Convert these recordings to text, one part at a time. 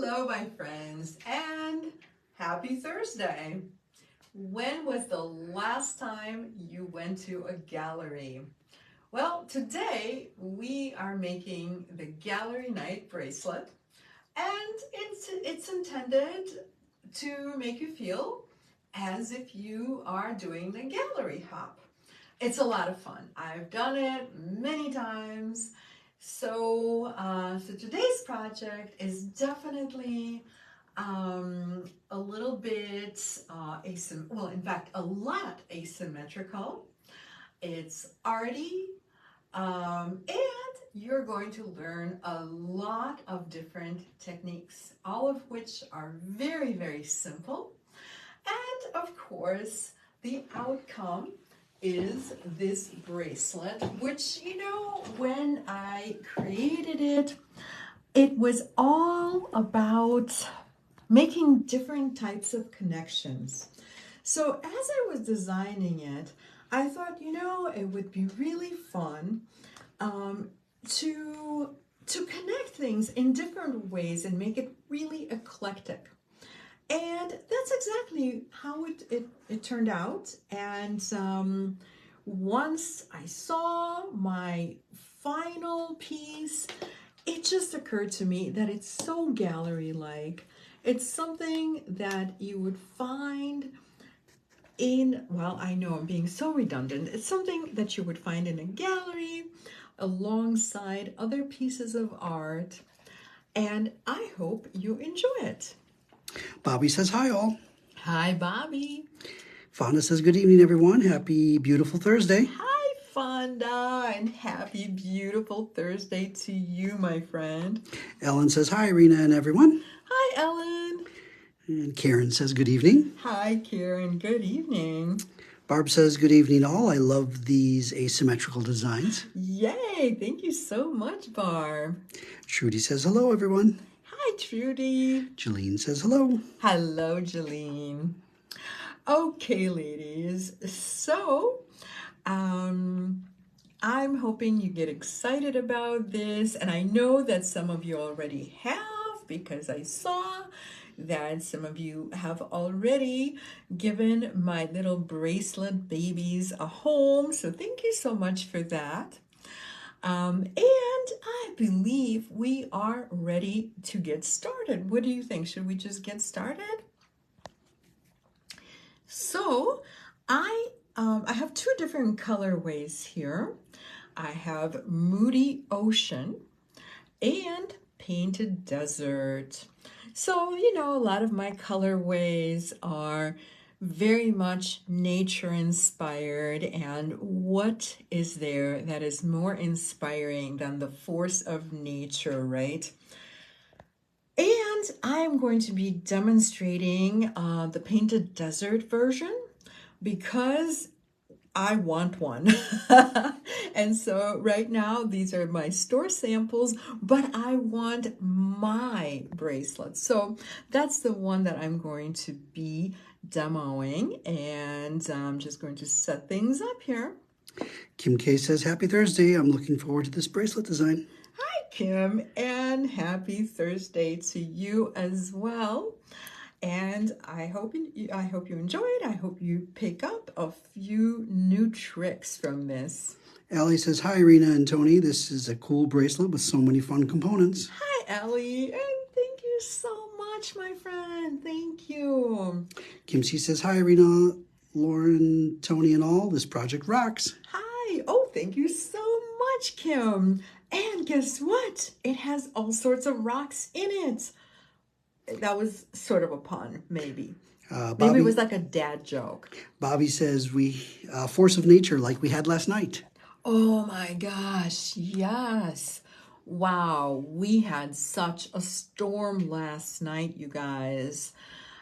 Hello, my friends, and happy Thursday. When was the last time you went to a gallery? Well, today we are making the Gallery Night bracelet, and it's intended to make you feel as if you are doing the gallery hop. It's a lot of fun. I've done it many times. So today's project is definitely a little bit in fact, a lot asymmetrical. It's arty, and you're going to learn a lot of different techniques, all of which are very, very simple. And of course, the outcome is this bracelet, which, when I created it, it was all about making different types of connections. So as I was designing it, I thought, it would be really fun to connect things in different ways and make it really eclectic. And that's exactly how it turned out. And once I saw my final piece, it just occurred to me that it's so gallery-like. It's something that you would find I know I'm being so redundant. It's something that you would find in a gallery alongside other pieces of art. And I hope you enjoy it. Bobby says hi, all. Hi, Bobby. Fonda says good evening, everyone. Happy, beautiful Thursday. Hi, Fonda, and happy, beautiful Thursday to you, my friend. Ellen says hi, Irina and everyone. Hi, Ellen. And Karen says good evening. Hi, Karen. Good evening. Barb says good evening, all. I love these asymmetrical designs. Yay. Thank you so much, Barb. Trudy says hello, everyone. Hi, Trudy. Jeline says hello. Hello, Jeline. Okay, ladies. So, I'm hoping you get excited about this. And I know that some of you already have, because I saw that some of you have already given my little bracelet babies a home. So thank you so much for that. And I believe we are ready to get started. What do you think? Should we just get started? So I have two different colorways here. I have Moody Ocean and Painted Desert. So, a lot of my colorways are very much nature inspired, and what is there that is more inspiring than the force of nature, right? And I'm going to be demonstrating the Painted Desert version because I want one. And so right now, these are my store samples, but I want my bracelet. So that's the one that I'm going to be demoing, and I'm just going to set things up here. Kim K says happy Thursday. I'm looking forward to this bracelet design. Hi, Kim, and happy Thursday to you as well. And I hope you enjoy it. I hope you pick up a few new tricks from this. Allie says hi, Irina and Tony. This is a cool bracelet with so many fun components. Hi, Allie, and thank you so much, my friend. Thank you. Kim C says hi, Irina, Lauren, Tony, and all. This project rocks. Hi. Oh, thank you so much, Kim. And guess what? It has all sorts of rocks in it. That was sort of a pun, maybe. Maybe it was like a dad joke. Bobby says force of nature like we had last night. Oh my gosh, yes. Wow, we had such a storm last night, you guys.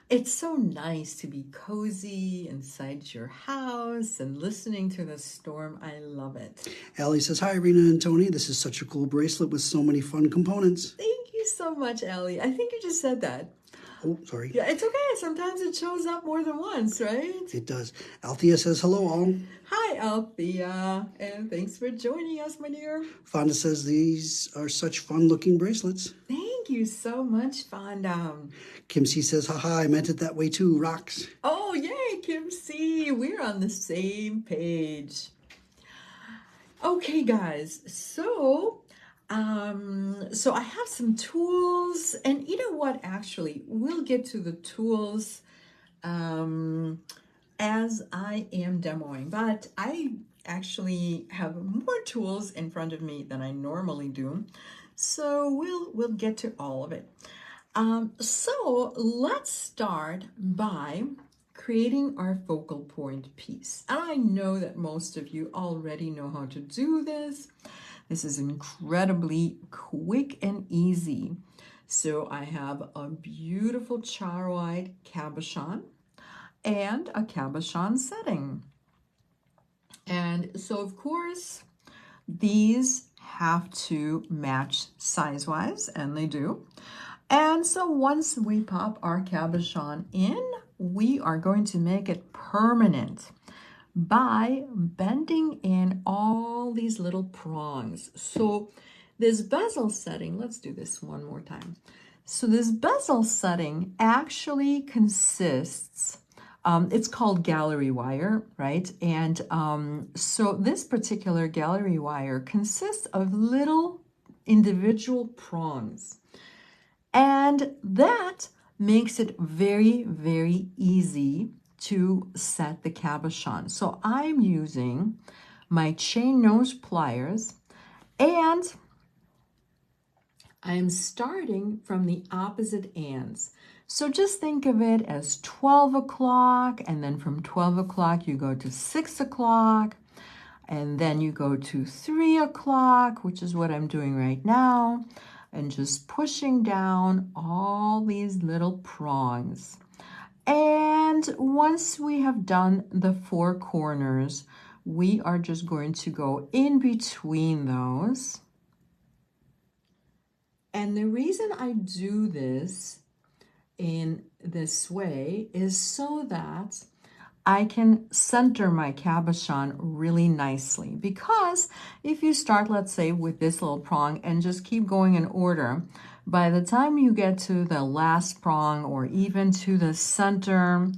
It's so nice to be cozy inside your house and listening to the storm. I love it. Allie says, hi, Irina and Tony. This is such a cool bracelet with so many fun components. Thank you so much, Allie. I think you just said that. Oh, sorry. Yeah, it's okay. Sometimes it shows up more than once, right? It does. Althea says, hello, all. Hi, Althea. And thanks for joining us, my dear. Fonda says, these are such fun-looking bracelets. Thank Thank you so much, Fonda. Kim C says, haha, I meant it that way too. Rocks. Oh, yay, Kim C. We're on the same page. Okay, guys. So I have some tools, and you know what? Actually, we'll get to the tools as I am demoing, but I actually have more tools in front of me than I normally do. So we'll get to all of it. So let's start by creating our focal point piece. And I know that most of you already know how to do this. This is incredibly quick and easy. So I have a beautiful char white cabochon and a cabochon setting. And so of course, these have to match size-wise, and they do. And so once we pop our cabochon in, we are going to make it permanent by bending in all these little prongs. So this bezel setting, let's do this one more time. So this bezel setting actually consists, it's called gallery wire, right? And so this particular gallery wire consists of little individual prongs. And that makes it very, very easy to set the cabochon. So I'm using my chain nose pliers, and I'm starting from the opposite ends. So just think of it as 12 o'clock, and then from 12 o'clock you go to 6 o'clock, and then you go to 3 o'clock, which is what I'm doing right now, and just pushing down all these little prongs. And once we have done the 4 corners, we are just going to go in between those. And the reason I do this in this way is so that I can center my cabochon really nicely, because if you start, let's say, with this little prong and just keep going in order, by the time you get to the last prong or even to the center,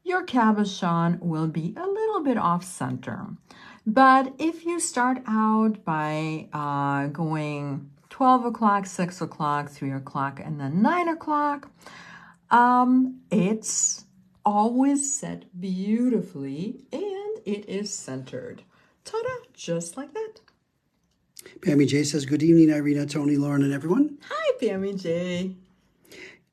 your cabochon will be a little bit off center. But if you start out by going 12 o'clock, 6 o'clock, 3 o'clock, and then 9 o'clock, it's always set beautifully and it is centered. Ta-da, just like that. Pammy J says, good evening, Irina, Tony, Lauren, and everyone. Hi, Pammy J.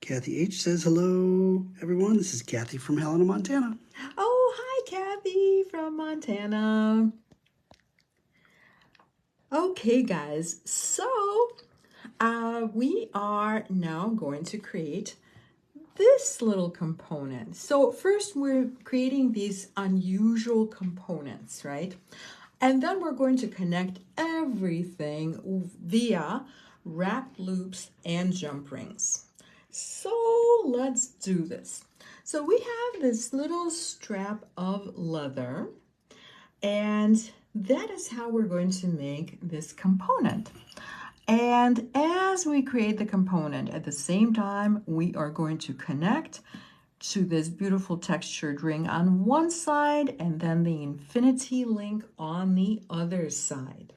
Kathy H says, hello, everyone. This is Kathy from Helena, Montana. Oh, hi, Kathy from Montana. Okay, guys, so we are now going to create this little component. So first we're creating these unusual components, right? And then we're going to connect everything via wrap loops and jump rings. So let's do this. So we have this little strap of leather, and that is how we're going to make this component. And as we create the component, at the same time, we are going to connect to this beautiful textured ring on one side and then the infinity link on the other side.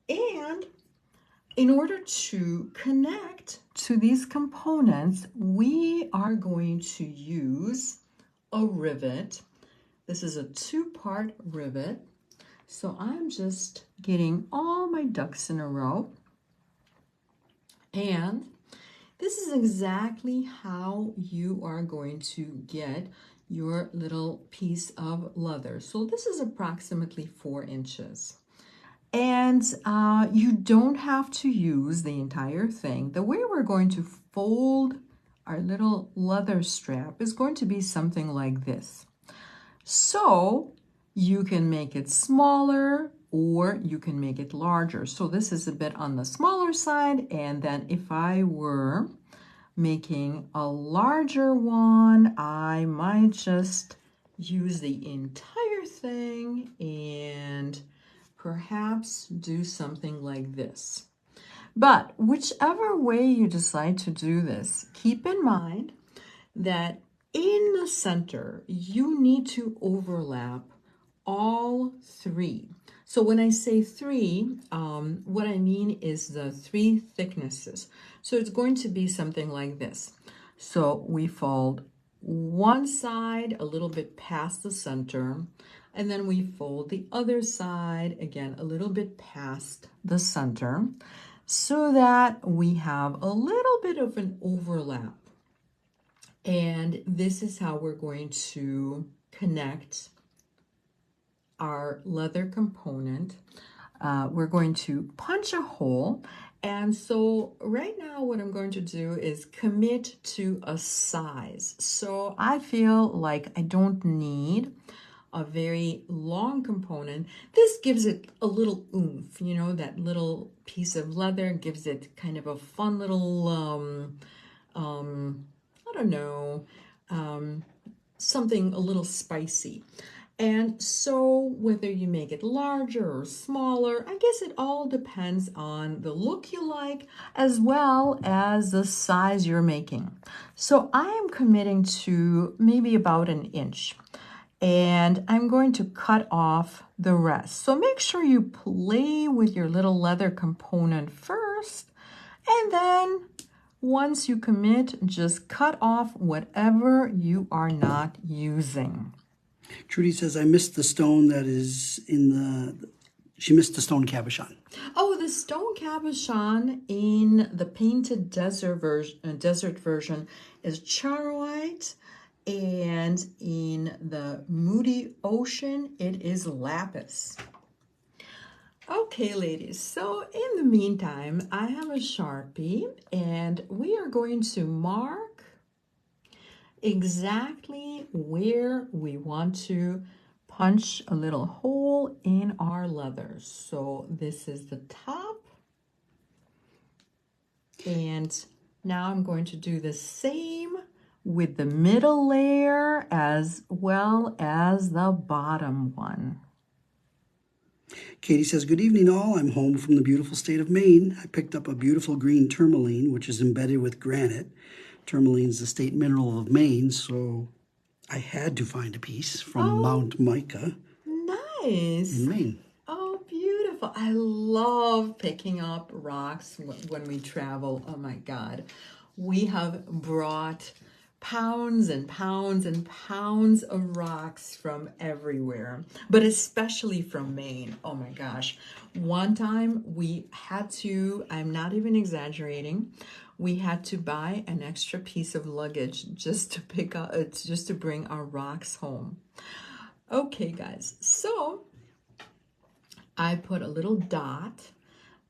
And in order to connect to these components, we are going to use a rivet. This is a 2-part rivet. So I'm just getting all my ducks in a row. And this is exactly how you are going to get your little piece of leather. So this is approximately 4 inches. And you don't have to use the entire thing. The way we're going to fold our little leather strap is going to be something like this. So you can make it smaller or you can make it larger. So this is a bit on the smaller side. And then if I were making a larger one, I might just use the entire thing and perhaps do something like this. But whichever way you decide to do this, keep in mind that in the center, you need to overlap all three. So when I say three, what I mean is the three thicknesses. So it's going to be something like this. So we fold one side a little bit past the center, and then we fold the other side again a little bit past the center, so that we have a little bit of an overlap. And this is how we're going to connect our leather component. We're going to punch a hole. And so right now what I'm going to do is commit to a size. So I feel like I don't need a very long component. This gives it a little oomph, you know, that little piece of leather gives it kind of a fun little, I don't know, something a little spicy. And so whether you make it larger or smaller, I guess it all depends on the look you like as well as the size you're making. So I am committing to maybe about an inch, and I'm going to cut off the rest. So make sure you play with your little leather component first, and then once you commit, just cut off whatever you are not using. Trudy says, I missed the stone that is in the, she missed the stone cabochon. Oh, the stone cabochon in the painted desert version is charoite, and in the moody ocean, it is lapis. Okay, ladies, so in the meantime, I have a Sharpie, and we are going to mark exactly where we want to punch a little hole in our leather. So this is the top, and now I'm going to do the same with the middle layer as well as the bottom one. Katie says, good evening all. I'm home from the beautiful state of Maine. I picked up a beautiful green tourmaline, which is embedded with granite. Tourmaline is the state mineral of Maine, so I had to find a piece from Mount Micah. Nice. In Maine. Oh, beautiful. I love picking up rocks when we travel. Oh my God. We have brought pounds and pounds and pounds of rocks from everywhere, but especially from Maine. Oh my gosh. One time we had to, I'm not even exaggerating, we had to buy an extra piece of luggage just to pick up, just to bring our rocks home. Okay, guys, so I put a little dot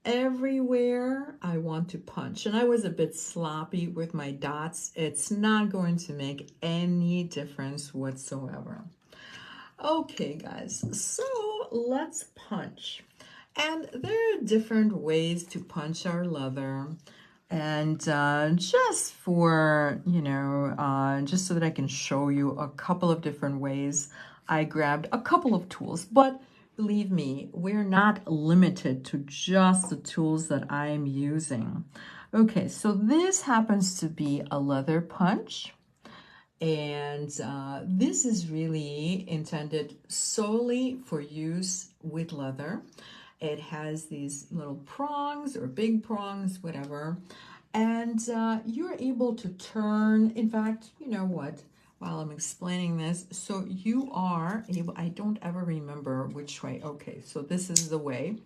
everywhere I want to punch, and I was a bit sloppy with my dots. It's not going to make any difference whatsoever. Okay, guys, so let's punch. And there are different ways to punch our leather. And just for, just so that I can show you a couple of different ways, I grabbed a couple of tools. But believe me, we're not limited to just the tools that I'm using. Okay, so this happens to be a leather punch. And this is really intended solely for use with leather. It has these little prongs or big prongs, whatever. And you're able to turn, in fact, you know what, while I'm explaining this, so you are able, I don't ever remember which way. Okay, so this is the way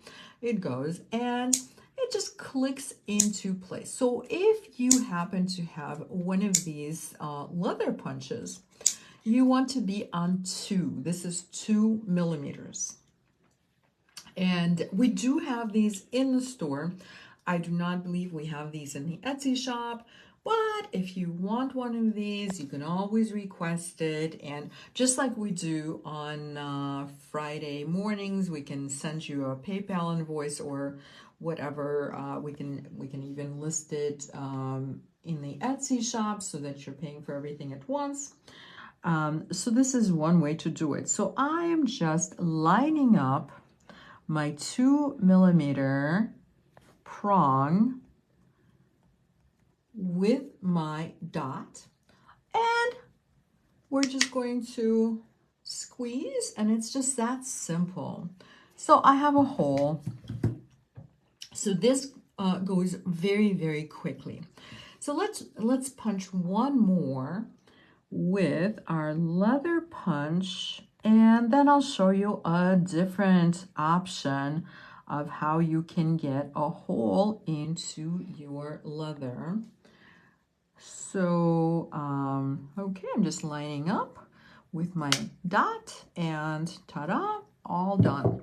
it goes, and it just clicks into place. So if you happen to have one of these leather punches, you want to be on 2. This is 2 millimeters. And we do have these in the store. I do not believe we have these in the Etsy shop, but if you want one of these, you can always request it. And just like we do on Friday mornings, we can send you a PayPal invoice or whatever. We can even list it in the Etsy shop so that you're paying for everything at once. So this is one way to do it. So I am just lining up my 2 millimeter prong with my dot, and we're just going to squeeze, and it's just that simple. So I have a hole. So this goes very, very quickly. So let's punch one more with our leather punch, and then I'll show you a different option of how you can get a hole into your leather. So, okay, I'm just lining up with my dot, and ta-da, all done.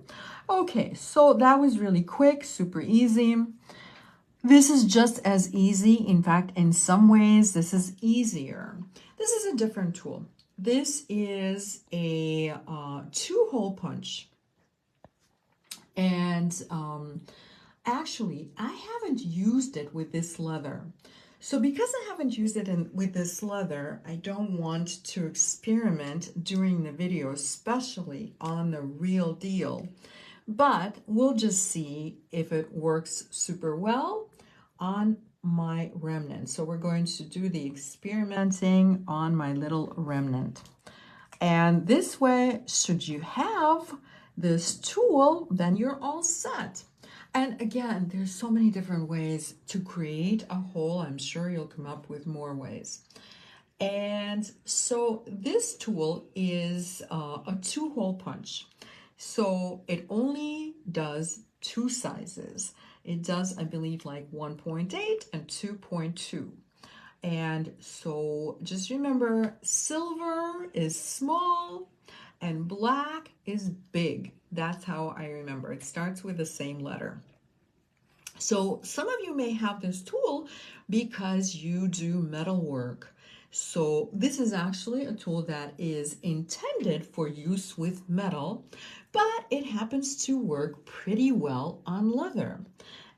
Okay, so that was really quick, super easy. This is just as easy. In fact, in some ways, this is easier. This is a different tool. This is a two-hole punch. And actually, I haven't used it with this leather. So because I haven't used it with this leather, I don't want to experiment during the video, especially on the real deal. But we'll just see if it works super well on my remnant. So we're going to do the experimenting on my little remnant. And this way, should you have this tool, then you're all set. And again, there's so many different ways to create a hole. I'm sure you'll come up with more ways. And so this tool is a two-hole punch. So it only does two sizes. It does, I believe, like 1.8 and 2.2. And so just remember, silver is small and black is big. That's how I remember. It starts with the same letter. So some of you may have this tool because you do metal work. So this is actually a tool that is intended for use with metal, but it happens to work pretty well on leather.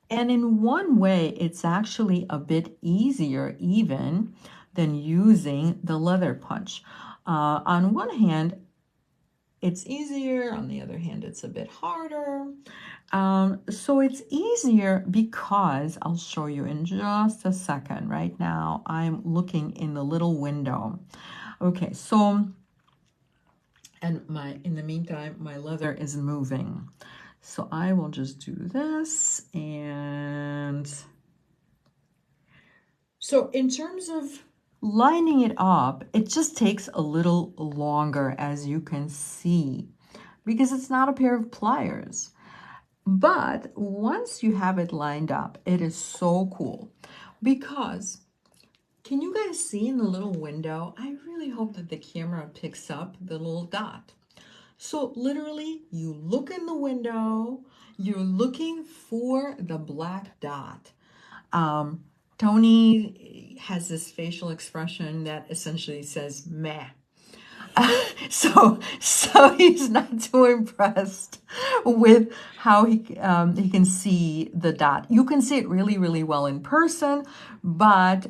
And in one way, it's actually a bit easier even than using the leather punch. On one hand, it's easier. On the other hand, it's a bit harder. So it's easier because I'll show you in just a second. Right now, I'm looking in the little window. Okay, so, and in the meantime, my leather is moving. So I will just do this, and so in terms of lining it up, it just takes a little longer, as you can see, because it's not a pair of pliers. But once you have it lined up, it is so cool because, can you guys see in the little window? I really hope that the camera picks up the little dot. So literally, you look in the window, you're looking for the black dot. Tony has this facial expression that essentially says, meh. So he's not too impressed with how he can see the dot. You can see it really, really well in person, but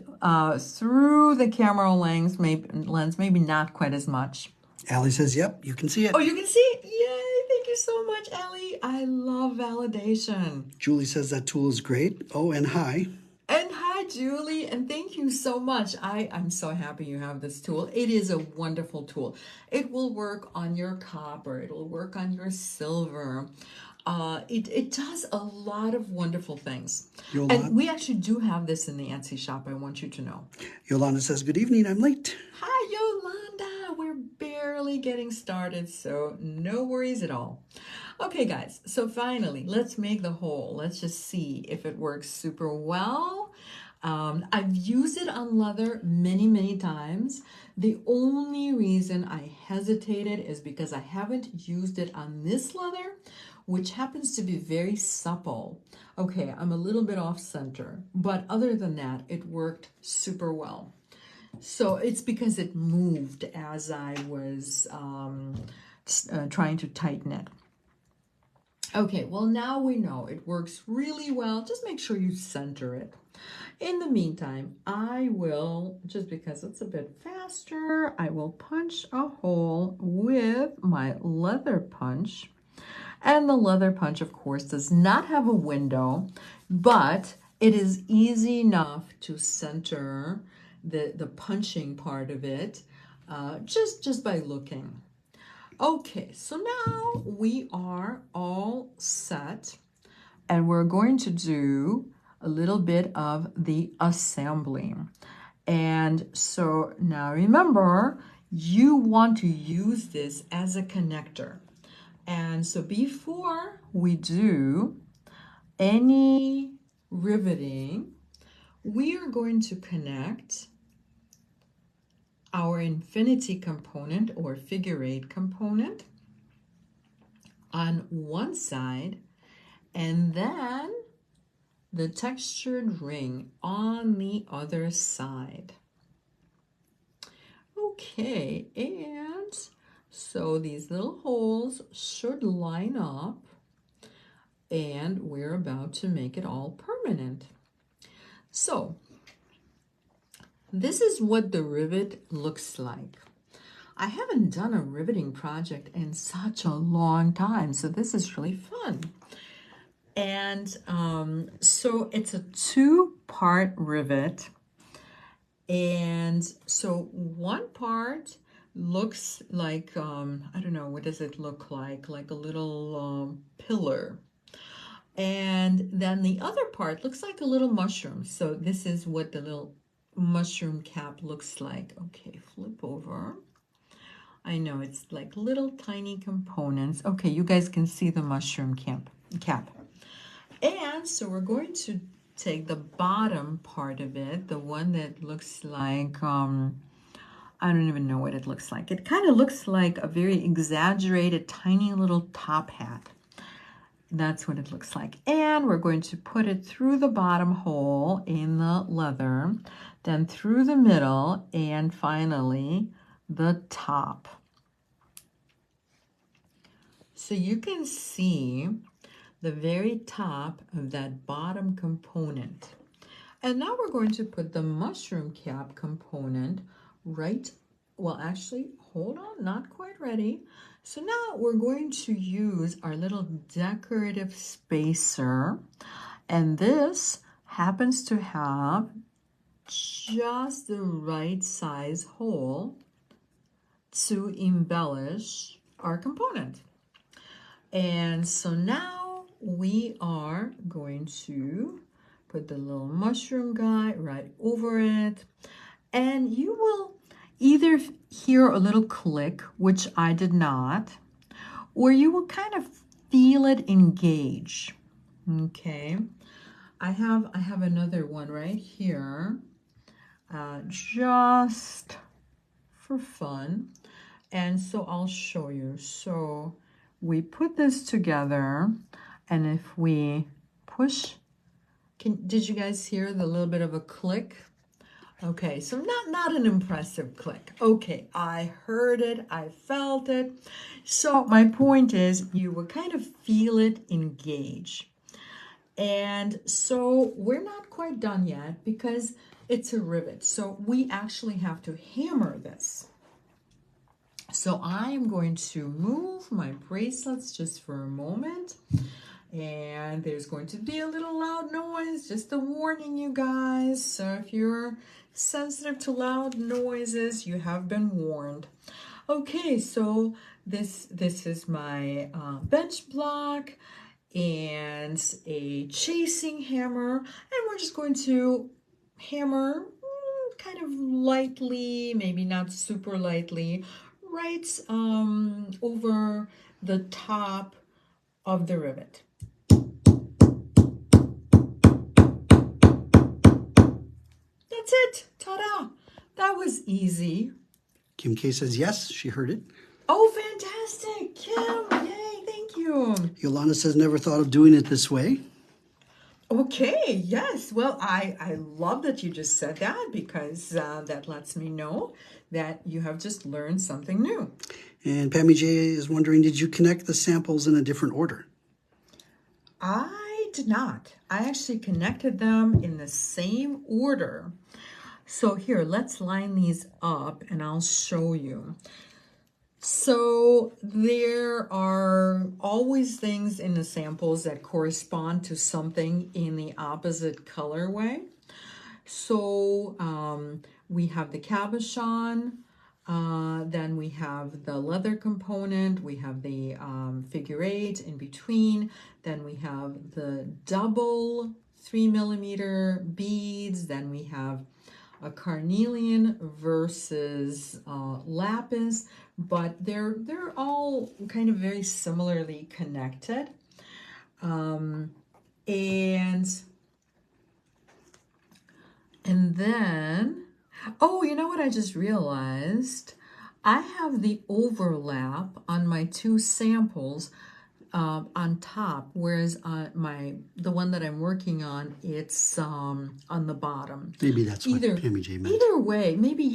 through the camera lens, maybe not quite as much. Allie says, yep, you can see it. Oh, you can see it? Yay, thank you so much, Allie. I love validation. Julie says that tool is great. Oh, and hi. And hi, Julie, and thank you so much. I'm so happy you have this tool. It is a wonderful tool. It will work on your copper. It will work on your silver. It does a lot of wonderful things. And we actually do have this in the Etsy shop, I want you to know. Yolanda says, good evening, I'm late. Hi, Yolanda. We're barely getting started, so no worries at all. Okay, guys, so finally, let's make the hole. Let's just see if it works super well. I've used it on leather many, many times. The only reason I hesitated is because I haven't used it on this leather, which happens to be very supple. Okay, I'm a little bit off center, but other than that, it worked super well. So it's because it moved as I was trying to tighten it. Okay, well now we know it works really well. Just make sure you center it. In the meantime, I will, just because it's a bit faster, I will punch a hole with my leather punch. And the leather punch, of course, does not have a window, but it is easy enough to center the punching part of it just by looking. Okay, so now we are all set, and we're going to do a little bit of the assembly. And so now remember, you want to use this as a connector. And so before we do any riveting, we are going to connect our infinity component or figure eight component on one side, and then the textured ring on the other side. Okay, and so these little holes should line up, and we're about to make it all permanent. So this is what the rivet looks like. I haven't done a riveting project in such a long time, so this is really fun. And so it's a two-part rivet. And so one part looks like, I don't know, what does it look like? Like a little pillar. And then the other part looks like a little mushroom. So this is what the little mushroom cap looks like. Okay, flip over. I know it's like little tiny components. Okay, you guys can see the mushroom cap. And so we're going to take the bottom part of it, the one that looks like, I don't even know what it looks like. It kind of looks like a very exaggerated, tiny little top hat. That's what it looks like. And we're going to put it through the bottom hole in the leather, then through the middle, and finally the top. So you can see the very top of that bottom component. And now we're going to put the mushroom cap component right, well, actually, hold on, not quite ready. So now we're going to use our little decorative spacer, and this happens to have just the right size hole to embellish our component. And so now we are going to put the little mushroom guy right over it, and you will either hear a little click, which I did not, or you will kind of feel it engage. Okay, I have another one right here, just for fun, and so I'll show you. So we put this together, and if we push, did you guys hear the little bit of a click? Okay, so not an impressive click. Okay, I heard it, I felt it. So my point is you will kind of feel it engage. And so we're not quite done yet because it's a rivet. So we actually have to hammer this. So I'm going to move my bracelets just for a moment. And there's going to be a little loud noise, just a warning, you guys. So if you're sensitive to loud noises, you have been warned. Okay, so this is my bench block and a chasing hammer, and we're just going to hammer kind of lightly, maybe not super lightly, right over the top of the rivet. That's it. Ta-da. That was easy. Kim K says yes, she heard it. Oh, fantastic. Kim, yay, thank you. Yolanda says never thought of doing it this way. Okay, yes. Well, I love that you just said that because that lets me know that you have just learned something new. And Pammy J is wondering, did you connect the samples in a different order? I did not. I actually connected them in the same order. So here, let's line these up and I'll show you. So there are always things in the samples that correspond to something in the opposite colorway. So we have the cabochon, then we have the leather component, we have the figure eight in between, then we have the double 3mm beads, then we have a carnelian versus lapis, but they're all kind of very similarly connected. And then, oh, you know what I just realized? I have the overlap on my two samples on top, whereas the one that I'm working on, it's on the bottom. Maybe that's what Pammy J meant. Either way, maybe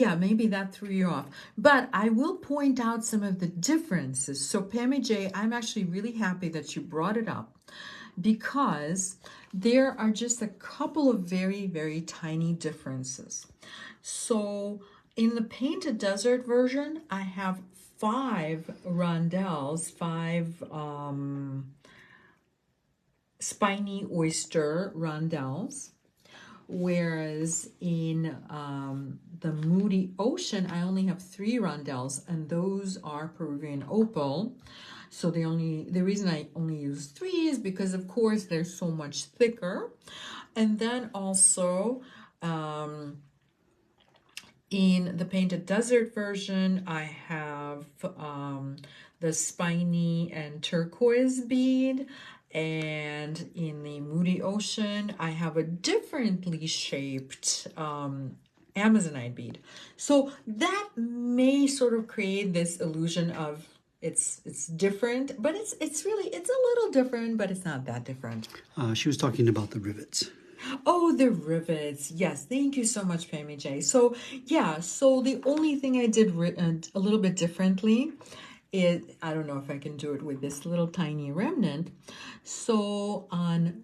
that threw you off. But I will point out some of the differences. So Pammy J, I'm actually really happy that you brought it up, because there are just a couple of very, very tiny differences. So in the Painted Desert version, I have 5 rondelles, 5 spiny oyster rondelles, whereas in the Moody Ocean, I only have 3 rondelles, and those are Peruvian opal. So the reason I only use 3 is because, of course, they're so much thicker. And then also in the Painted Desert version, I have the spiny and turquoise bead. And in the Moody Ocean, I have a differently shaped Amazonite bead. So that may sort of create this illusion of it's different, but it's a little different, but it's not that different. She was talking about the rivets. Oh, the rivets. Yes, thank you so much, Pammy J. So yeah, so the only thing I did a little bit differently is, I don't know if I can do it with this little tiny remnant. So on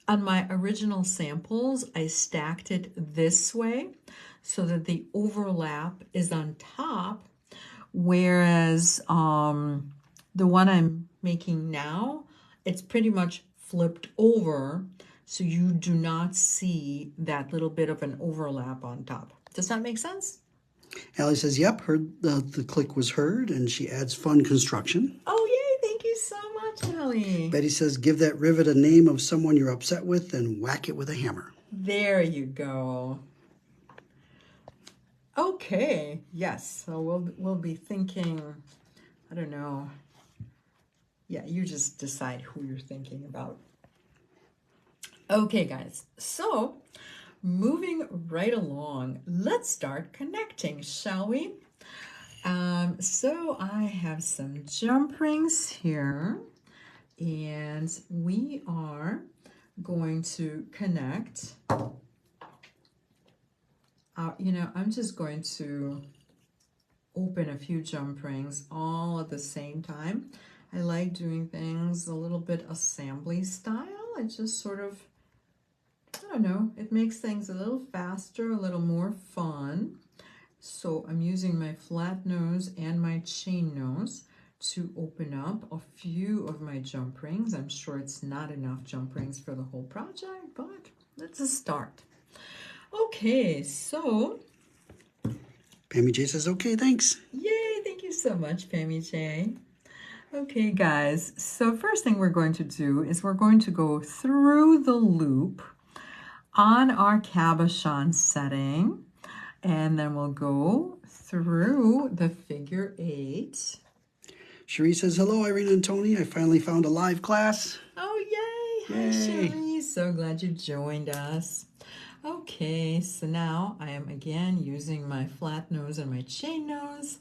my original samples, I stacked it this way so that the overlap is on top, whereas the one I'm making now, it's pretty much flipped over, so you do not see that little bit of an overlap on top. Does that make sense? Allie says, yep, heard the click was heard, and she adds fun construction. Oh, yay, thank you so much, Allie. Betty says, give that rivet a name of someone you're upset with and whack it with a hammer. There you go. Okay, yes, so we'll be thinking, I don't know. Yeah, you just decide who you're thinking about. Okay, guys, so moving right along, let's start connecting, shall we? So I have some jump rings here, and we are going to connect. I'm just going to open a few jump rings all at the same time. I like doing things a little bit assembly style. I just sort of, I don't know, it makes things a little faster, a little more fun. So I'm using my flat nose and my chain nose to open up a few of my jump rings. I'm sure it's not enough jump rings for the whole project, but let's start. Okay, so Pammy J says, okay, thanks. Yay, thank you so much, Pammy J. Okay, guys, so first thing we're going to do is we're going to go through the loop on our cabochon setting, and then we'll go through the figure 8. Cherie says, hello, Irina and Tony. I finally found a live class. Oh, yay. Hi, Cherie. So glad you joined us. Okay, so now I am again using my flat nose and my chain nose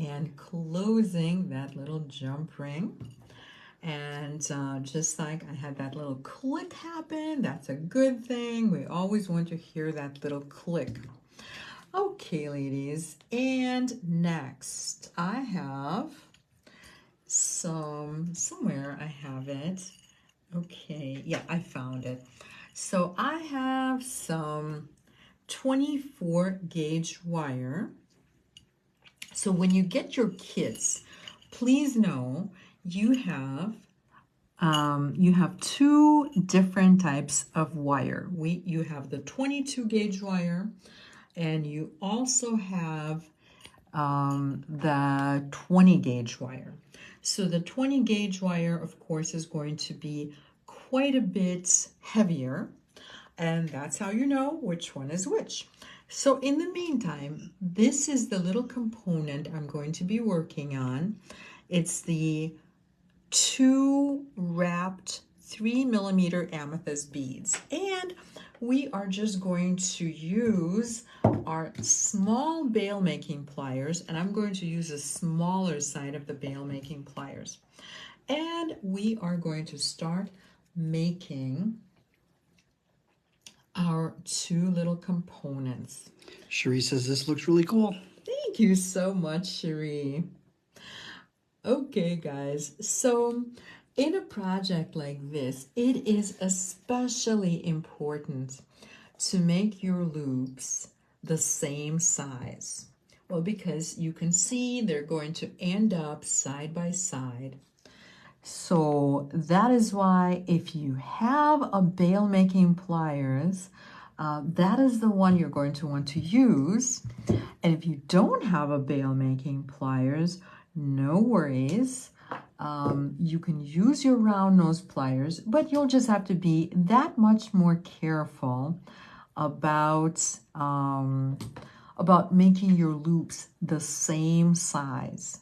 and closing that little jump ring. And just like I had that little click happen, that's a good thing. We always want to hear that little click. Okay, ladies, and next I have somewhere I have it. Okay, yeah, I found it. So I have some 24 gauge wire, So when you get your kits, please know you have two different types of wire. You have the 22 gauge wire, and you also have the 20 gauge wire. So the 20 gauge wire, of course, is going to be quite a bit heavier, and that's how you know which one is which. So in the meantime, this is the little component I'm going to be working on. It's the 2 wrapped 3mm amethyst beads, and we are just going to use our small bail making pliers, and I'm going to use a smaller side of the bail making pliers, and we are going to start making our 2 little components. Cherie says this looks really cool. Thank you so much, Cherie. Okay, guys, so in a project like this, it is especially important to make your loops the same size. Well, because you can see they're going to end up side by side. So that is why if you have a bail making pliers, that is the one you're going to want to use. And if you don't have a bail making pliers, no worries. You can use your round nose pliers, but you'll just have to be that much more careful about making your loops the same size.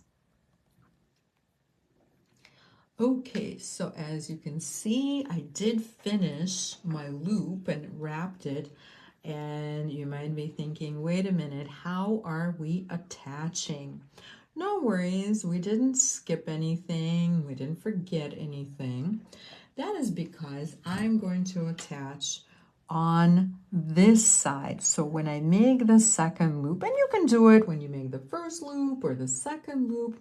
Okay, so as you can see, I did finish my loop and wrapped it. And you might be thinking, wait a minute, how are we attaching? No worries, we didn't skip anything, we didn't forget anything. That is because I'm going to attach on this side. So when I make the second loop, and you can do it when you make the first loop or the second loop,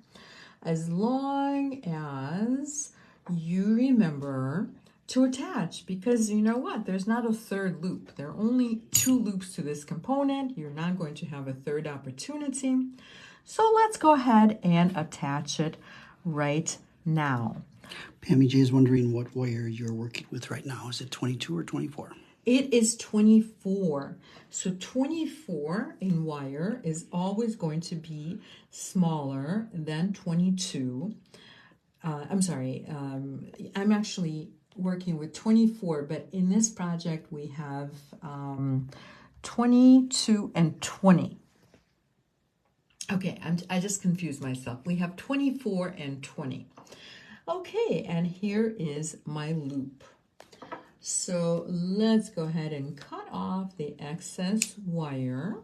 as long as you remember to attach, because you know what, there's not a third loop. There are only 2 loops to this component. You're not going to have a third opportunity. So let's go ahead and attach it right now. Pammy J is wondering what wire you're working with right now. Is it 22 or 24? It is 24. So 24 in wire is always going to be smaller than 22. I'm sorry, I'm actually working with 24, but in this project we have 22 and 20. Okay, I just confused myself. We have 24 and 20. Okay, and here is my loop. So let's go ahead and cut off the excess wire,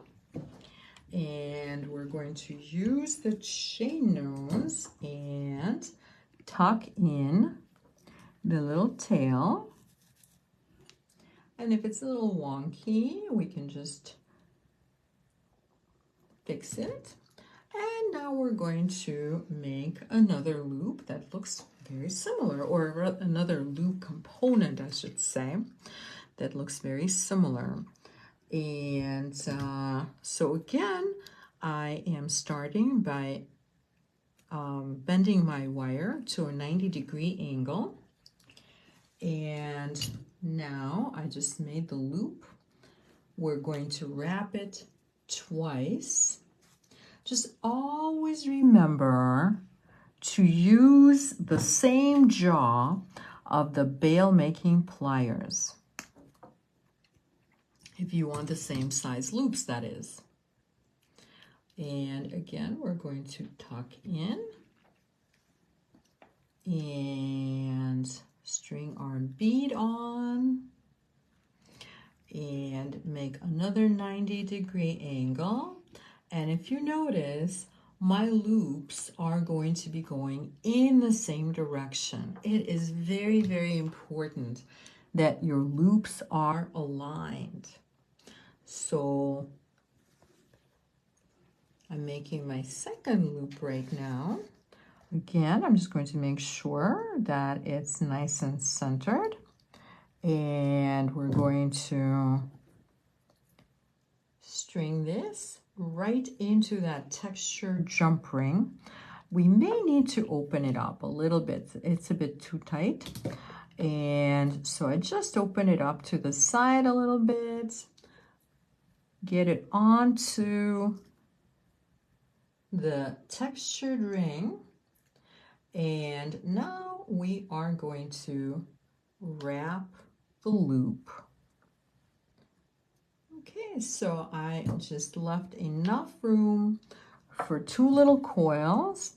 and we're going to use the chain nose and tuck in the little tail. And if it's a little wonky, we can just fix it. And now we're going to make another loop that looks very similar, or another loop component, I should say, that looks very similar. And so again, I am starting by bending my wire to a 90-degree angle. And now I just made the loop. We're going to wrap it twice. Just always remember to use the same jaw of the bail making pliers, if you want the same size loops, that is. And again, we're going to tuck in and string our bead on and make another 90-degree angle. And if you notice, my loops are going to be going in the same direction. It is very, very important that your loops are aligned. So I'm making my second loop right now. Again, I'm just going to make sure that it's nice and centered. And we're going to string this right into that textured jump ring. We may need to open it up a little bit. It's a bit too tight. And so I just open it up to the side a little bit, get it onto the textured ring. And now we are going to wrap the loop. Okay, so I just left enough room for 2 little coils.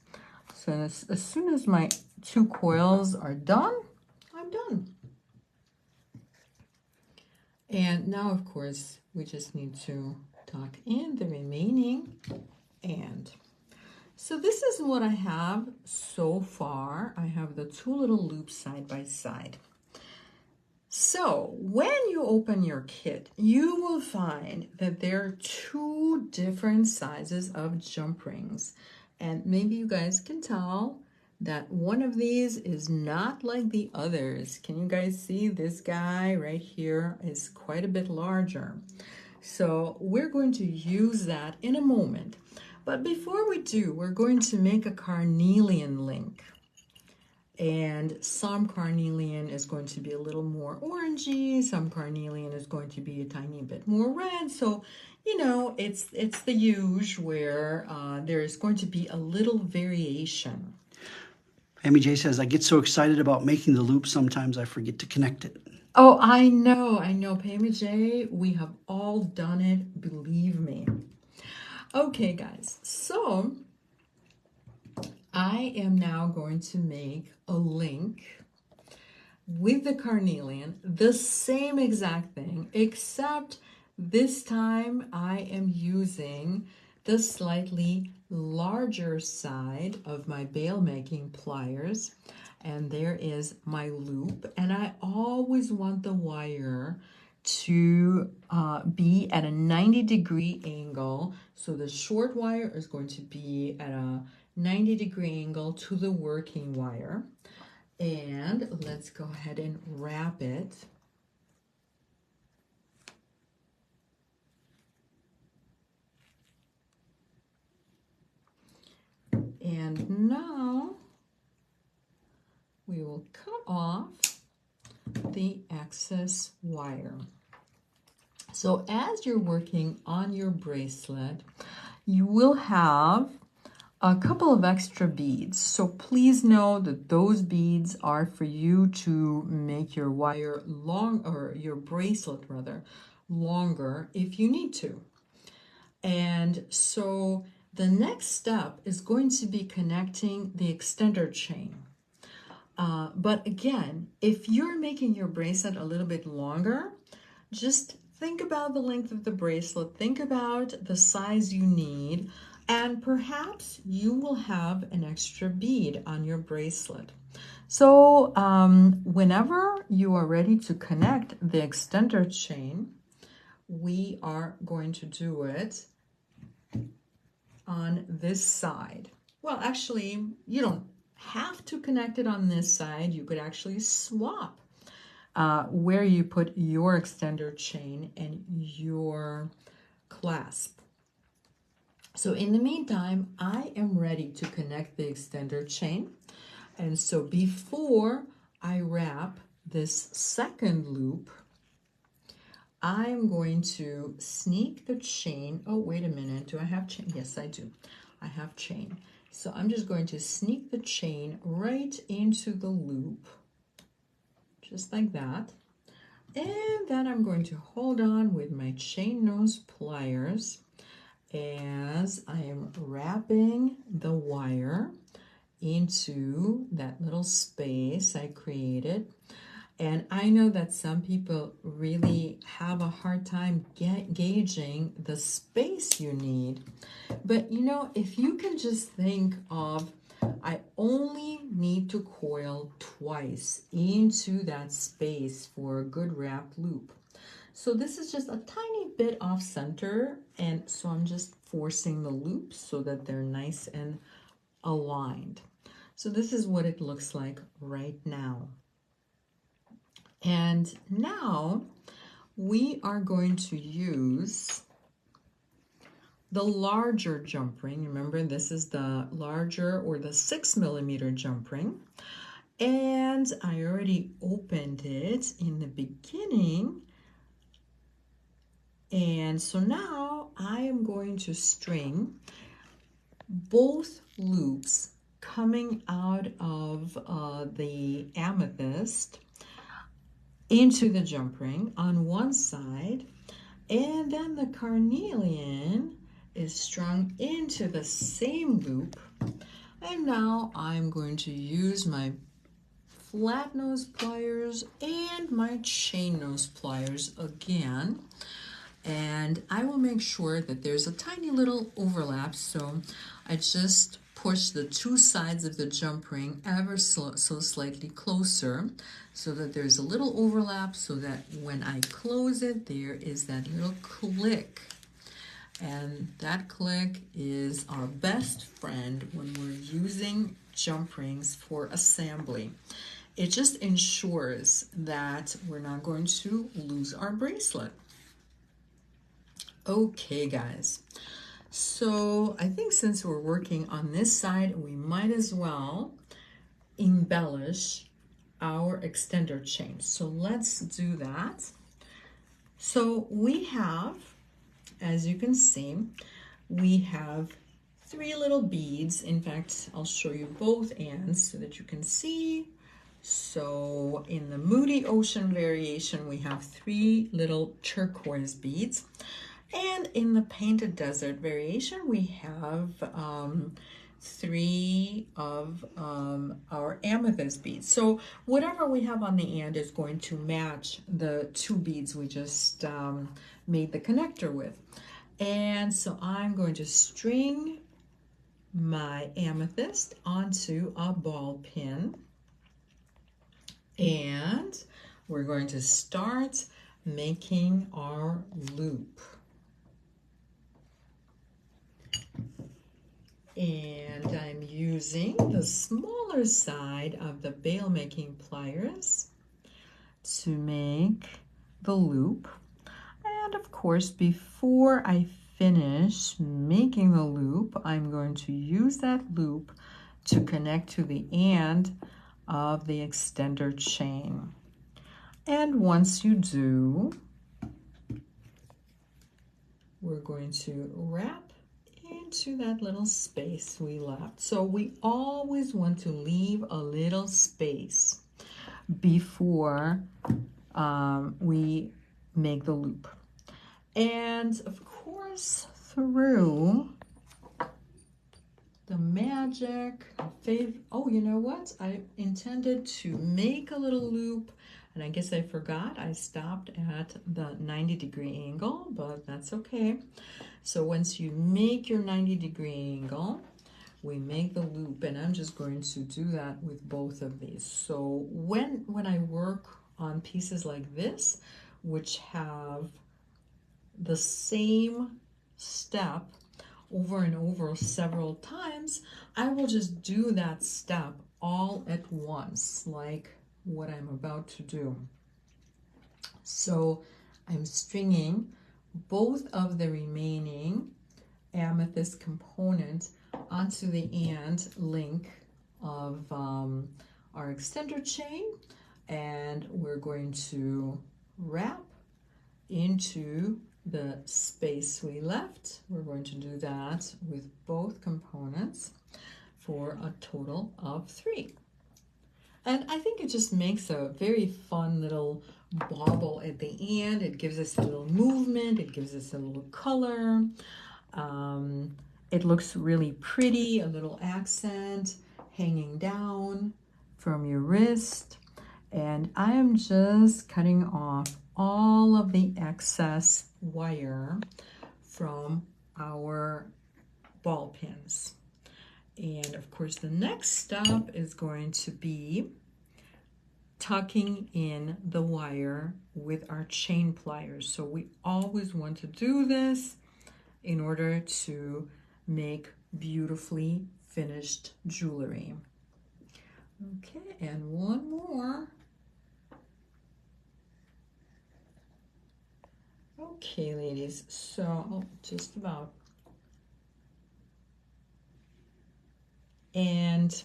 So as soon as my 2 coils are done, I'm done. And now, of course, we just need to tuck in the remaining end. So this is what I have so far. I have the 2 little loops side by side. So when you open your kit, you will find that there are 2 different sizes of jump rings. And maybe you guys can tell that one of these is not like the others. Can you guys see this guy right here is quite a bit larger? So we're going to use that in a moment. But before we do, we're going to make a carnelian link. And some carnelian is going to be a little more orangey, some carnelian is going to be a tiny bit more red. So, you know, it's the usual where there's going to be a little variation. Amy J says, I get so excited about making the loop, sometimes I forget to connect it. Oh, I know, Pammy J. We have all done it, believe me. Okay, guys, so I am now going to make a link with the carnelian, the same exact thing, except this time I am using the slightly larger side of my bail making pliers. And there is my loop. And I always want the wire to be at a 90-degree angle. So the short wire is going to be at a 90-degree angle to the working wire. And let's go ahead and wrap it. And now we will cut off the excess wire. So as you're working on your bracelet, you will have a couple of extra beads. So please know that those beads are for you to make your wire long, or your bracelet rather, longer if you need to. And so the next step is going to be connecting the extender chain. But again, if you're making your bracelet a little bit longer, just think about the length of the bracelet, think about the size you need, and perhaps you will have an extra bead on your bracelet. So whenever you are ready to connect the extender chain, we are going to do it on this side. Well, actually, you don't have to connect it on this side. You could actually swap where you put your extender chain and your clasp. So in the meantime, I am ready to connect the extender chain. And so before I wrap this second loop, I'm going to sneak the chain. Oh, wait a minute. Do I have chain? Yes, I do. I have chain. So I'm just going to sneak the chain right into the loop, just like that. And then I'm going to hold on with my chain nose pliers as I am wrapping the wire into that little space I created. And I know that some people really have a hard time gauging the space you need. But you know, if you can just think of, I only need to coil twice into that space for a good wrapped loop. So this is just a tiny bit off center, and so I'm just forcing the loops so that they're nice and aligned. So this is what it looks like right now. And now we are going to use the larger jump ring. Remember, this is the larger or the 6mm jump ring. And I already opened it in the beginning. And so now I am going to string both loops coming out of the amethyst into the jump ring on one side, and then the carnelian is strung into the same loop. And now I'm going to use my flat nose pliers and my chain nose pliers again, and I will make sure that there's a tiny little overlap. So I just push the two sides of the jump ring ever so slightly closer so that there's a little overlap, so that when I close it, there is that little click. And that click is our best friend when we're using jump rings for assembly. It just ensures that we're not going to lose our bracelet. Okay, guys, so I think since we're working on this side, we might as well embellish our extender chain. So let's do that. So we have, as you can see, we have 3 little beads. In fact, I'll show you both ends so that you can see. So in the Moody Ocean variation, we have 3 little turquoise beads. And in the Painted Desert variation, we have 3 of our amethyst beads. So whatever we have on the end is going to match the 2 beads we just made the connector with. And so I'm going to string my amethyst onto a ball pin, and we're going to start making our loop. And I'm using the smaller side of the bail making pliers to make the loop. And of course, before I finish making the loop, I'm going to use that loop to connect to the end of the extender chain. And once you do, we're going to wrap into that little space we left. So we always want to leave a little space before we make the loop. And of course, through the magic of oh, you know what? I intended to make a little loop, and I guess I forgot. I stopped at the 90-degree angle, but that's okay. So once you make your 90-degree angle, we make the loop, and I'm just going to do that with both of these. So when I work on pieces like this, which have the same step over and over several times, I will just do that step all at once, like what I'm about to do. So I'm stringing both of the remaining amethyst components onto the end link of our extender chain, and we're going to wrap into the space we left. We're going to do that with both components for a total of 3. And I think it just makes a very fun little bauble at the end. It gives us a little movement, it gives us a little color. It looks really pretty, a little accent hanging down from your wrist. And I am just cutting off all of the excess wire from our ball pins. And of course, the next step is going to be tucking in the wire with our chain pliers. So we always want to do this in order to make beautifully finished jewelry. Okay, and one more. Okay, ladies, so just about And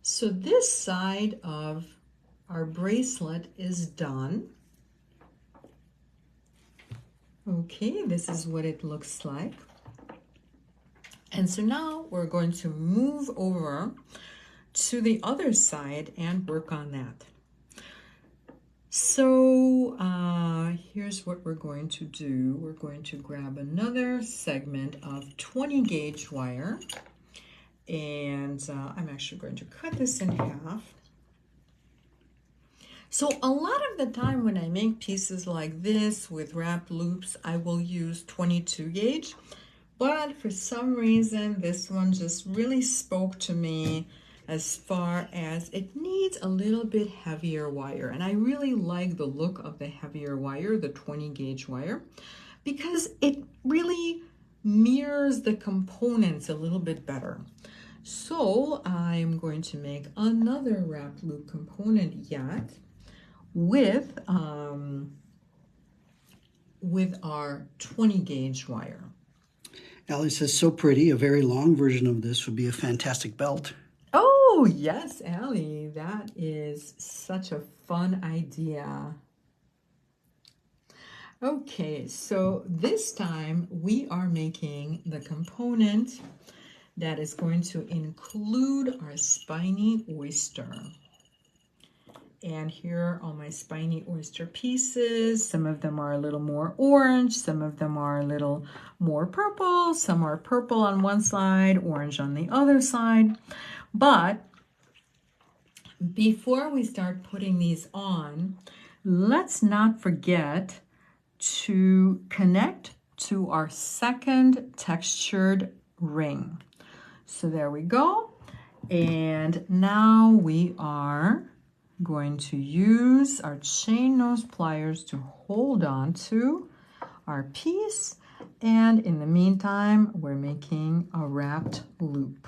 so this side of our bracelet is done. Okay, this is what it looks like. And so now we're going to move over to the other side and work on that. So here's what we're going to do. We're going to grab another segment of 20 gauge wire, and I'm actually going to cut this in half. So a lot of the time when I make pieces like this with wrapped loops, I will use 22 gauge, but for some reason this one just really spoke to me as far as it needs a little bit heavier wire. And I really like the look of the heavier wire, the 20 gauge wire, because it really mirrors the components a little bit better. So I'm going to make another wrapped loop component yet with our 20 gauge wire. Allie says, so pretty. A very long version of this would be a fantastic belt. Oh, yes, Allie, that is such a fun idea. Okay, so this time we are making the component that is going to include our spiny oyster. And here are all my spiny oyster pieces. Some of them are a little more orange, some of them are a little more purple, some are purple on one side, orange on the other side. But before we start putting these on, let's not forget to connect to our second textured ring. So there we go. And now we are going to use our chain nose pliers to hold on to our piece. And in the meantime, we're making a wrapped loop.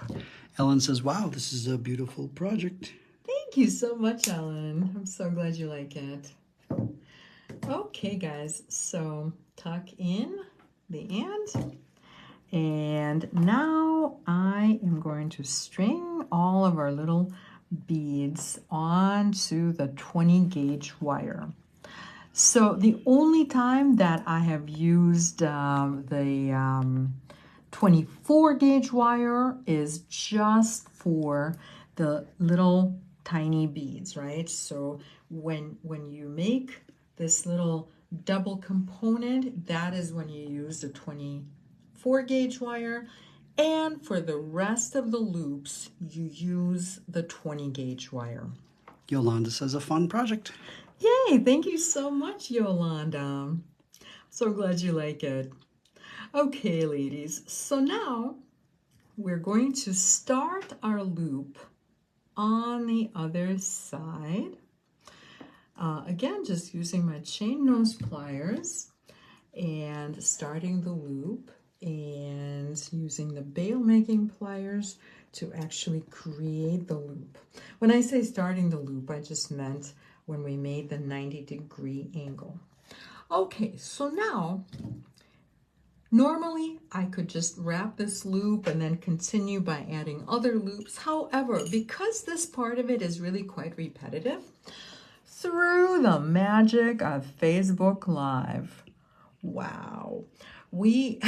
Ellen says, wow, this is a beautiful project. Thank you so much, Ellen. I'm so glad you like it. Okay, guys, so tuck in the end. And now I am going to string all of our little beads onto the 20 gauge wire. So the only time that I have used the 24 gauge wire is just for the little tiny beads, right? So when you make this little double component, that is when you use the 24 gauge wire. And for the rest of the loops, you use the 20 gauge wire. Yolanda says, a fun project. Yay, thank you so much, Yolanda. So glad you like it. Okay, ladies, so now we're going to start our loop on the other side. Again, just using my chain nose pliers and starting the loop and using the bail making pliers to actually create the loop. When I say starting the loop, I just meant when we made the 90-degree angle. Okay, so now normally I could just wrap this loop and then continue by adding other loops. However, because this part of it is really quite repetitive, through the magic of Facebook Live, wow, we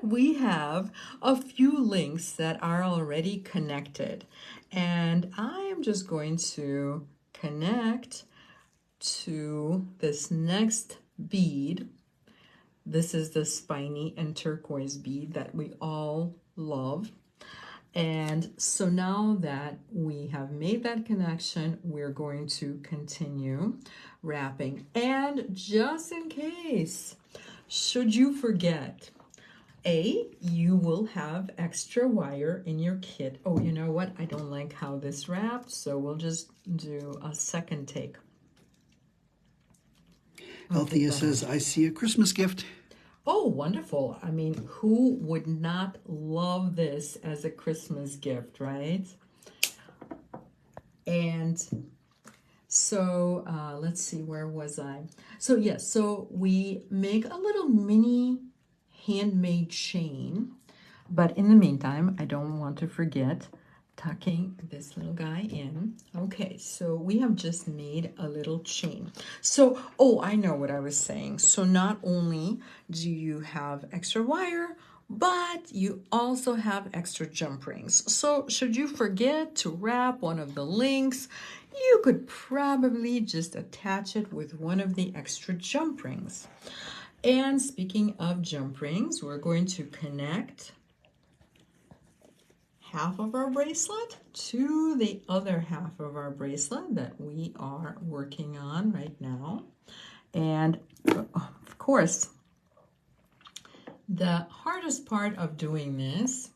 we have a few links that are already connected, and I am just going to connect to this next bead. This is the spiny and turquoise bead that we all love. And so now that we have made that connection, we're going to continue wrapping. And just in case, should you forget, you will have extra wire in your kit. Oh, you know what? I don't like how this wrapped, so we'll just do a second take. Althea says, I see a Christmas gift. Oh, wonderful. I mean, who would not love this as a Christmas gift, right? And so let's see, where was I? So yes, so we make a little mini handmade chain But in the meantime, I don't want to forget tucking this little guy in. Okay, so we have just made a little chain. So, oh, I know what I was saying. So not only do you have extra wire, but you also have extra jump rings. So should you forget to wrap one of the links, you could probably just attach it with one of the extra jump rings. And speaking of jump rings, we're going to connect half of our bracelet to the other half of our bracelet that we are working on right now. And of course, the hardest part of doing this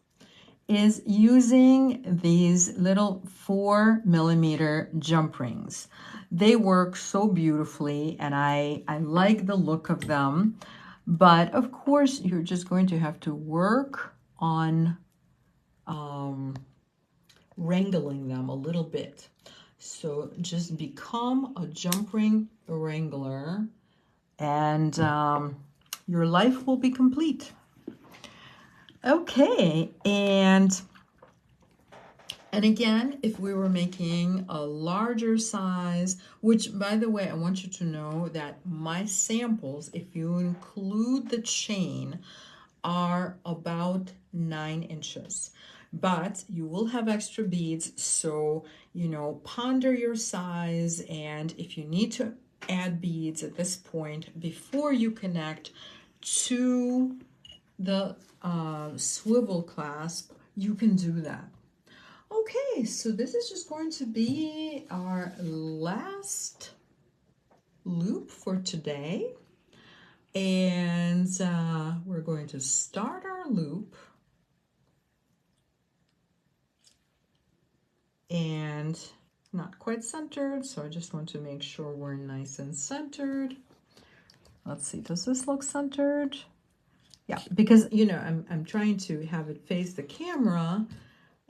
is using these little 4mm jump rings. They work so beautifully and I like the look of them. But of course, you're just going to have to work on wrangling them a little bit. So just become a jump ring wrangler and your life will be complete. Okay, and again, if we were making a larger size, which by the way, I want you to know that my samples, if you include the chain, are about 9 inches. But you will have extra beads, so, you know, ponder your size, and if you need to add beads at this point before you connect to the swivel clasp, you can do that. Okay, so this is just going to be our last loop for today. And we're going to start our loop. And not quite centered, so I just want to make sure we're nice and centered. Let's see, does this look centered? Yeah, because, you know, I'm trying to have it face the camera,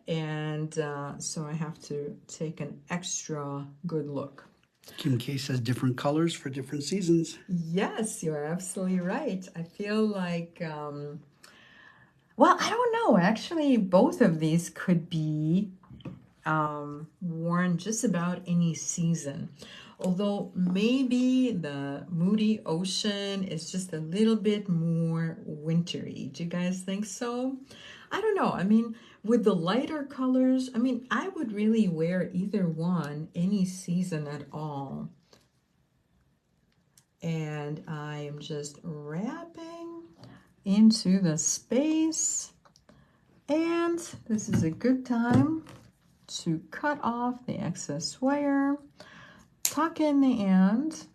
and so I have to take an extra good look. Kim K says different colors for different seasons. Yes, you're absolutely right. I feel like, well, I don't know. Actually, both of these could be worn just about any season. Although maybe the Moody Ocean is just a little bit more wintry. Do you guys think so? I don't know. I mean, with the lighter colors, I mean, I would really wear either one any season at all. And I am just wrapping into the space. And this is a good time to cut off the excess wire, tuck in the end,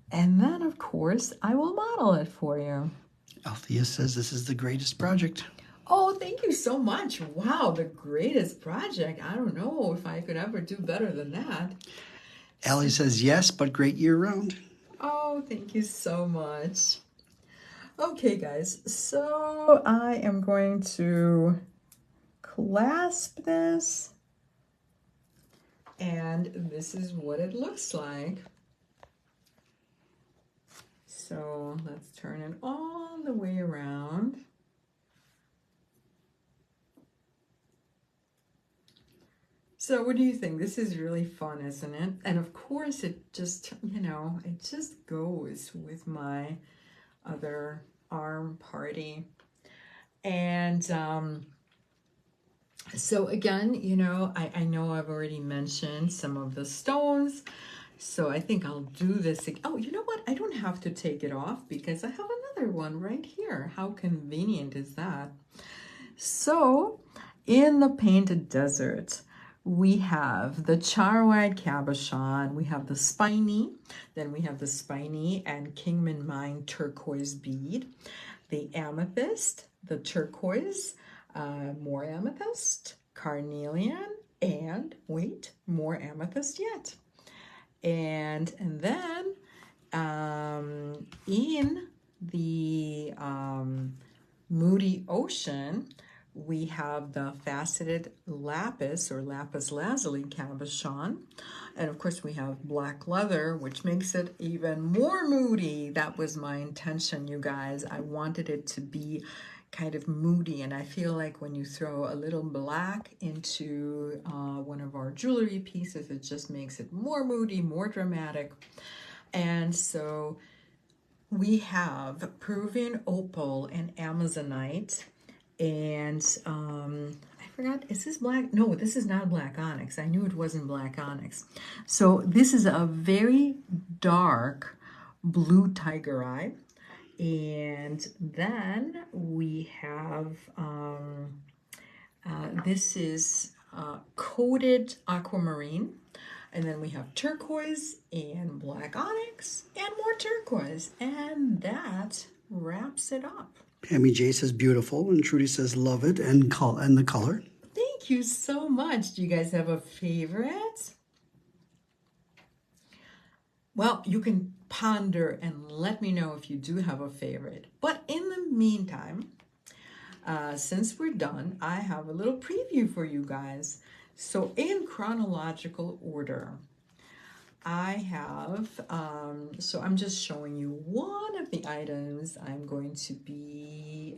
and then of course I will model it for you. Althea says this is the greatest project. Oh, thank you so much. Wow, the greatest project. I don't know if I could ever do better than that. Allie says yes, but great year-round. Oh, thank you so much. Okay, guys, so I am going to clasp this, and this is what it looks like. So let's turn it all the way around. So what do you think? This is really fun, isn't it? And of course it just, you know, it just goes with my other arm party. And so again, you know, I know I've already mentioned some of the stones, so I think I'll do this again. Oh, you know what? I don't have to take it off because I have another one right here. How convenient is that? So in the Painted Desert, we have the Charwide Cabochon, we have the spiny, then we have the spiny and Kingman Mine turquoise bead, the amethyst, the turquoise, more amethyst, carnelian, and wait, more amethyst yet. And then in the Moody Ocean, we have the faceted lapis or lapis lazuli cabochon. And of course we have black leather, which makes it even more moody. That was my intention, you guys. I wanted it to be kind of moody, and I feel like when you throw a little black into one of our jewelry pieces, it just makes it more moody, more dramatic. And so we have Peruvian opal and Amazonite, and I forgot, is this black? No, this is not black onyx. I knew it wasn't black onyx. So this is a very dark blue tiger eye. And then we have, this is coated aquamarine. And then we have turquoise and black onyx and more turquoise. And that wraps it up. Pammy J says beautiful, and Trudy says love it, and the color. Thank you so much. Do you guys have a favorite? Well, you can ponder and let me know if you do have a favorite. But in the meantime, since we're done, I have a little preview for you guys. So in chronological order, I have, so I'm just showing you one of the items I'm going to be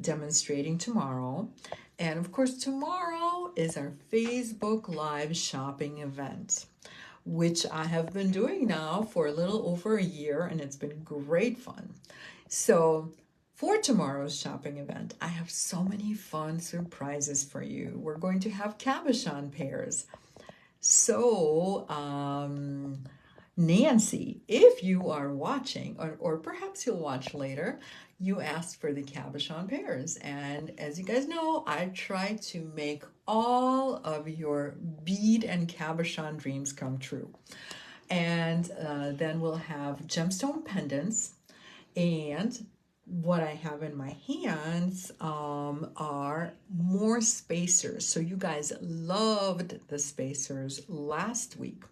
demonstrating tomorrow. And of course, tomorrow is our Facebook Live shopping event, which I have been doing now for a little over a year, and it's been great fun. So for tomorrow's shopping event, I have so many fun surprises for you. We're going to have cabochon pairs. So, Nancy, if you are watching, or perhaps you'll watch later, you asked for the cabochon pairs. And as you guys know, I try to make all of your bead and cabochon dreams come true. And then we'll have gemstone pendants, and what I have in my hands are more spacers. So you guys loved the spacers last week.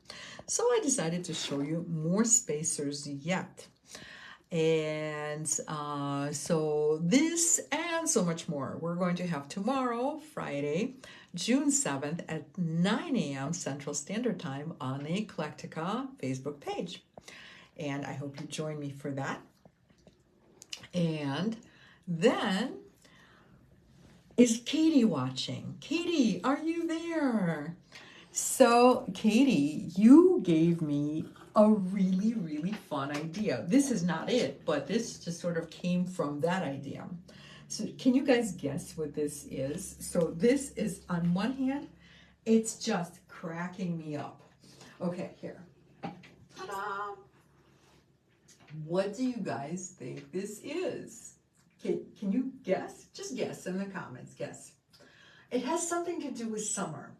So I decided to show you more spacers yet. And so this and so much more we're going to have tomorrow, Friday, June 7th at 9 a.m. Central Standard Time on the Eclectica Facebook page. And I hope you join me for that. And then, is Katie watching? Katie, are you there? So, Katie, you gave me a really, really fun idea. This is not it, but this just sort of came from that idea. So, can you guys guess what this is? So, this is, on one hand, it's just cracking me up. Okay, here. Ta-da! What do you guys think this is? Can you guess? Just guess in the comments, guess. It has something to do with summer.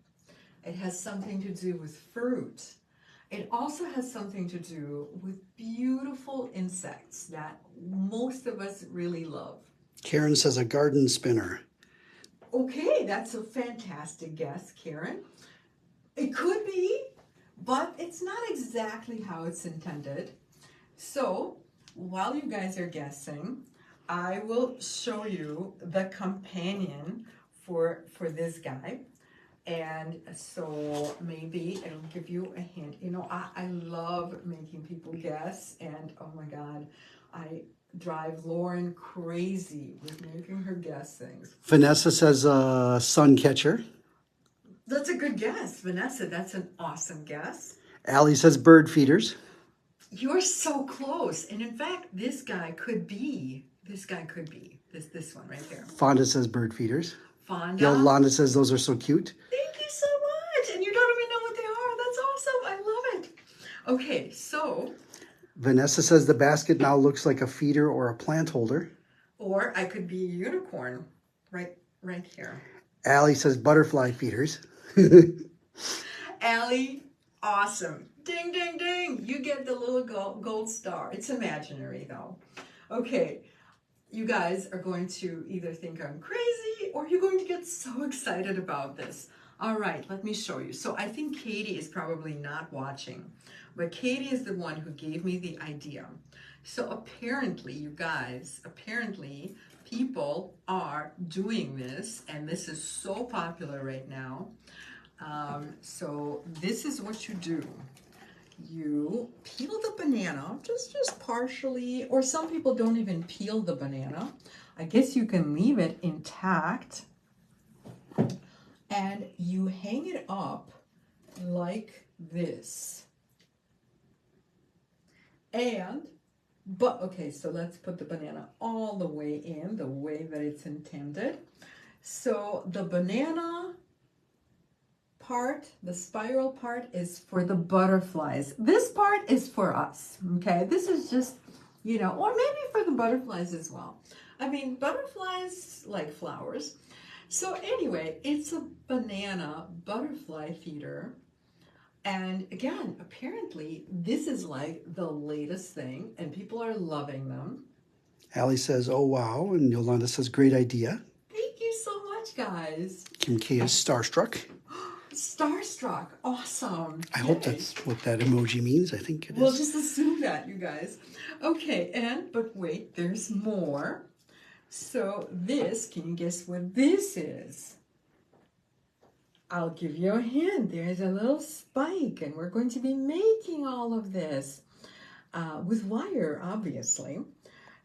It has something to do with fruit. It also has something to do with beautiful insects that most of us really love. Karen says a garden spinner. Okay, that's a fantastic guess, Karen. It could be, but it's not exactly how it's intended. So, while you guys are guessing, I will show you the companion for this guy. And so maybe it'll give you a hint. You know, I love making people guess, and oh my God, I drive Lauren crazy with making her guess things. Vanessa says sun catcher. That's a good guess, Vanessa. That's an awesome guess. Allie says bird feeders. You're so close. And in fact, this guy could be this one right there. Fonda says bird feeders. Fonda. Yolanda says those are so cute. Thank you so much. And you don't even know what they are. That's awesome. I love it. Okay, so. Vanessa says the basket now looks like a feeder or a plant holder. Or I could be a unicorn right here. Allie says butterfly feeders. Allie, awesome. Ding, ding, ding. You get the little gold star. It's imaginary, though. Okay, you guys are going to either think I'm crazy or you're going to get so excited about this. All right, let me show you. So I think Katie is probably not watching, but Katie is the one who gave me the idea. So apparently, you guys, people are doing this, and this is so popular right now. So this is what you do. you peel the banana, just partially, or some people don't even peel the banana. I guess you can leave it intact, and you hang it up like this. Okay, so let's put the banana all the way in, the way that it's intended. So the banana part, the spiral part, is for the butterflies. This part is for us, okay? This is just, or maybe for the butterflies as well. I mean, butterflies like flowers. So anyway, it's a banana butterfly feeder. And again, apparently this is like the latest thing and people are loving them. Allie says, oh, wow. And Yolanda says, great idea. Thank you so much, guys. Kim K is starstruck. Starstruck. Awesome. I hope that's what that emoji means. I think it is. We'll just assume that, you guys. Okay, but wait, there's more. So this, can you guess what this is? I'll give you a hint. There's a little spike, and we're going to be making all of this with wire, obviously.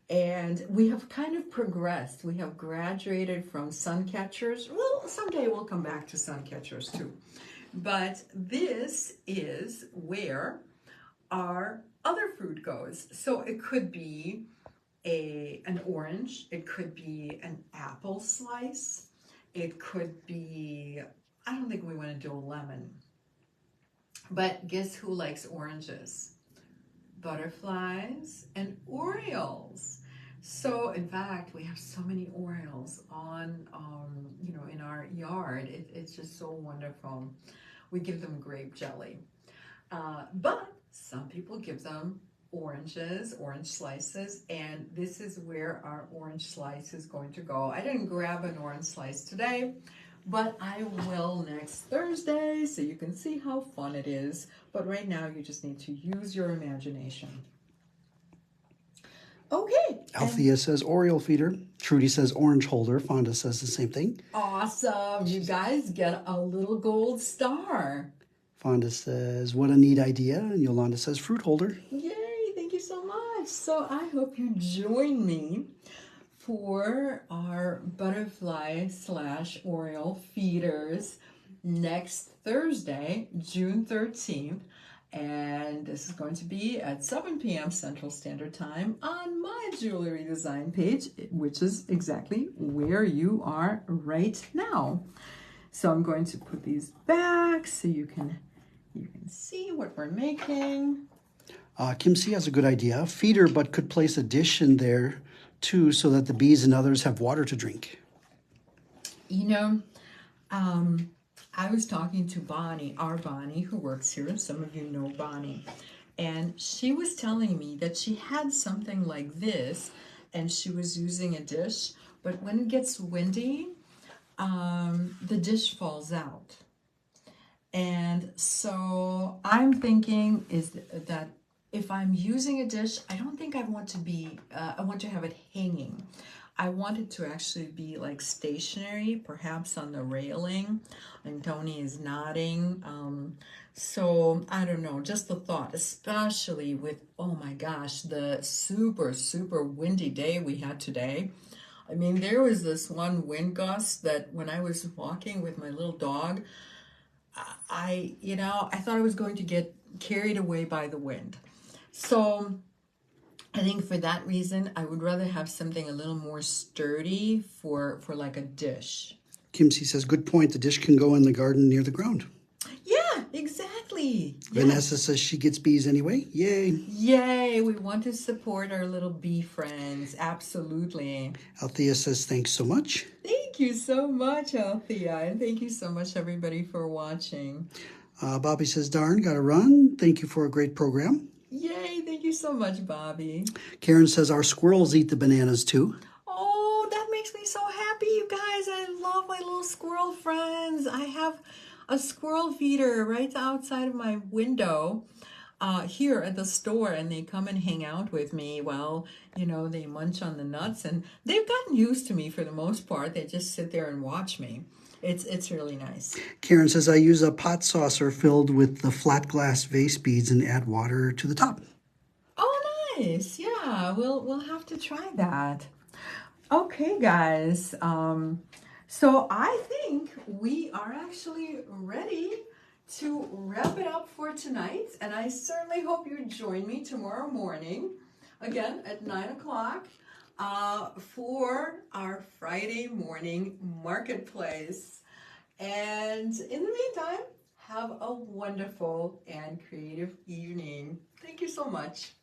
And we have kind of progressed. We have graduated from sun catchers. Well, someday we'll come back to sun catchers too. But this is where our other fruit goes. So it could be an orange. It could be an apple slice. It could be, I don't think we want to do a lemon. But guess who likes oranges? Butterflies and orioles. So in fact, we have so many orioles on, in our yard. It's just so wonderful. We give them grape jelly. But some people give them oranges, orange slices, and this is where our orange slice is going to go. I didn't grab an orange slice today, but I will next Thursday so you can see how fun it is. But right now you just need to use your imagination. Okay. Althea says Oriole feeder. Trudy says orange holder. Fonda says the same thing. Awesome. You guys get a little gold star. Fonda says, what a neat idea. And Yolanda says fruit holder. Yay. Thank you so much. So I hope you join me for our butterfly / Oriole feeders next Thursday, June 13th. And this is going to be at 7 p.m. Central Standard Time on my jewelry design page, which is exactly where you are right now. So I'm going to put these back so you can see what we're making. Kim C has a good idea. Feeder, but could place a dish in there too so that the bees and others have water to drink. I was talking to Bonnie, our Bonnie, who works here, and some of you know Bonnie, and she was telling me that she had something like this, and she was using a dish, but when it gets windy, the dish falls out. And so I'm thinking is that if I'm using a dish, I don't think I want to have it hanging. I want it to actually be like stationary, perhaps on the railing, and Tony is nodding. So I don't know, just the thought, especially with, oh my gosh, the super, super windy day we had today. I mean, there was this one wind gust that when I was walking with my little dog, I thought I was going to get carried away by the wind. So I think for that reason, I would rather have something a little more sturdy for like a dish. Kim C says, good point. The dish can go in the garden near the ground. Yeah, exactly. Vanessa says she gets bees anyway. Yay. Yay. We want to support our little bee friends. Absolutely. Althea says, thanks so much. Thank you so much, Althea. And thank you so much, everybody, for watching. Bobby says, darn, gotta run. Thank you for a great program. Yay. Thank you so much, Bobby. Karen says, our squirrels eat the bananas too. Oh, that makes me so happy, you guys. I love my little squirrel friends. I have a squirrel feeder right outside of my window here at the store, and they come and hang out with me while, they munch on the nuts, and they've gotten used to me for the most part. They just sit there and watch me. It's really nice. Karen says I use a pot saucer filled with the flat glass vase beads and add water to the top. Oh, nice. Yeah, we'll have to try that. Okay, guys. So I think we are actually ready to wrap it up for tonight, and I certainly hope you join me tomorrow morning, again at 9 o'clock, for our Friday morning marketplace. And in the meantime, have a wonderful and creative evening. Thank you so much.